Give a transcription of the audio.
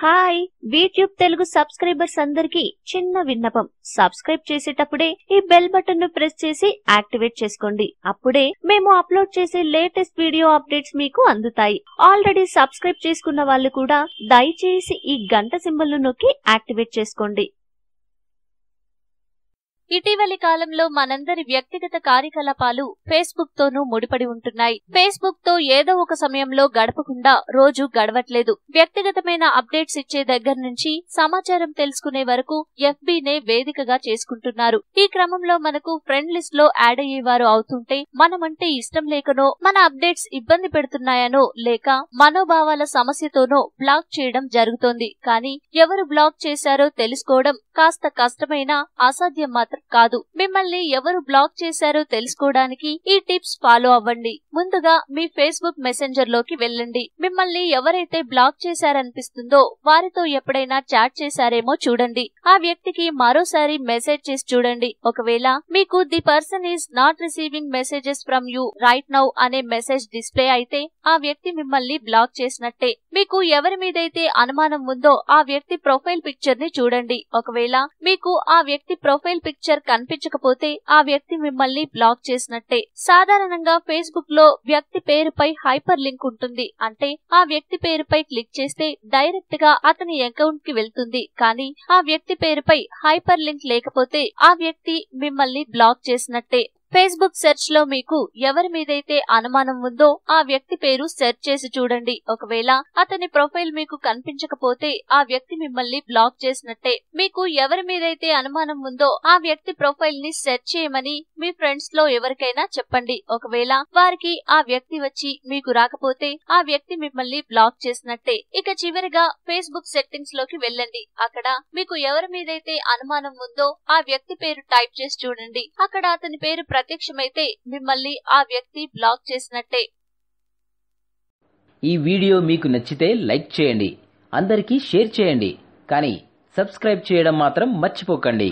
Hi YouTube Telugu subscribers అందరికి చిన్న విన్నపం. సబ్స్క్రైబ్ చేసేటప్పుడే ఈ బెల్ బటన్ ను ప్రెస్ చేసి యాక్టివేట్ చేసుకోండి. అప్పుడే మేము అప్లోడ్ చేసే లేటెస్ట్ వీడియో అప్డేట్స్ మీకు అందుతాయి. ఆల్రెడీ సబ్స్క్రైబ్ చేసుకున్న వాళ్ళు కూడా దయచేసి ఈ గంట సింబల్ ను నొక్కి యాక్టివేట్ చేసుకోండి. ఇటీవలి కాలంలో మనందరి వ్యక్తిగత కార్యకలాపాలు ఫేస్బుక్ తోనూ ముడిపడి ఉంటున్నాయి. ఫేస్బుక్ తో ఏదో ఒక సమయంలో గడపకుండా రోజు గడవట్లేదు. వ్యక్తిగతమైన అప్డేట్స్ ఇచ్చే దగ్గర నుంచి సమాచారం తెలుసుకునే వరకు FBనే వేదికగా చేసుకుంటున్నారు. ఈ క్రమంలో మనకు ఫ్రెండ్ లిస్ట్ లో యాడ్ అయ్యేవారు అవుతుంటే మనమంటే ఇష్టం లేకనో, మన అప్డేట్స్ ఇబ్బంది పెడుతున్నాయనో, లేక మనోభావాల సమస్యతోనో బ్లాక్ చేయడం జరుగుతోంది. కానీ ఎవరు బ్లాక్ చేశారో తెలుసుకోవడం కాస్త కష్టమైనా అసాధ్యం మాత్రం కాదు. మిమ్మల్ని ఎవరు బ్లాక్ చేశారో తెలుసుకోవడానికి ఈ టిప్స్ ఫాలో అవ్వండి. ముందుగా మీ ఫేస్బుక్ మెసెంజర్ లోకి వెళ్ళండి. మిమ్మల్ని ఎవరైతే బ్లాక్ చేశారనిపిస్తుందో వారితో ఎప్పుడైనా చాట్ చేశారేమో చూడండి. ఆ వ్యక్తికి మరోసారి మెసేజ్ చేసి చూడండి. ఒకవేళ మీకు the person is not receiving messages from you right now అనే మెసేజ్ డిస్ప్లే అయితే ఆ వ్యక్తి మిమ్మల్ని బ్లాక్ చేసినట్టే. మీకు ఎవరి మీదైతే అనుమానం ఉందో ఆ వ్యక్తి ప్రొఫైల్ పిక్చర్ ని చూడండి. ఒకవేళ మీకు ఆ వ్యక్తి ప్రొఫైల్ పిక్చర్ కనిపించకపోతే ఆ వ్యక్తి మిమ్మల్ని బ్లాక్ చేసినట్టే. సాధారణంగా ఫేస్బుక్ లో వ్యక్తి పేరుపై హైపర్ లింక్ ఉంటుంది. అంటే ఆ వ్యక్తి పేరుపై క్లిక్ చేస్తే డైరెక్ట్ గా అతని అకౌంట్ కి వెళ్తుంది. కానీ ఆ వ్యక్తి పేరుపై హైపర్ లింక్ లేకపోతే ఆ వ్యక్తి మిమ్మల్ని బ్లాక్ చేసినట్టే. ఫేస్బుక్ సెర్చ్ లో మీకు ఎవరి మీదైతే అనుమానం ఉందో ఆ వ్యక్తి పేరు సెర్చ్ చేసి చూడండి. ఒకవేళ అతని ప్రొఫైల్ మీకు కనిపించకపోతే ఆ వ్యక్తి మిమ్మల్ని బ్లాక్ చేసినట్టే. మీకు ఎవరి మీదైతే అనుమానం ఉందో ఆ వ్యక్తి ప్రొఫైల్ ని సెర్చ్ చేయమని మీ ఫ్రెండ్స్ లో ఎవరికైనా చెప్పండి. ఒకవేళ వారికి ఆ వ్యక్తి వచ్చి మీకు రాకపోతే ఆ వ్యక్తి మిమ్మల్ని బ్లాక్ చేసినట్టే. ఇక చివరిగా ఫేస్బుక్ సెట్టింగ్స్ లోకి వెళ్ళండి. అక్కడ మీకు ఎవరి మీదైతే అనుమానం ఉందో ఆ వ్యక్తి పేరు టైప్ చేసి చూడండి. అక్కడ అతని పేరు ప్రత్యక్షమైతే మిమ్మల్ని ఆ వ్యక్తి బ్లాక్ చేసినట్టే. ఈ వీడియో మీకు నచ్చితే లైక్ చేయండి, అందరికీ షేర్ చేయండి, కానీ సబ్స్క్రైబ్ చేయడం మాత్రం మర్చిపోకండి.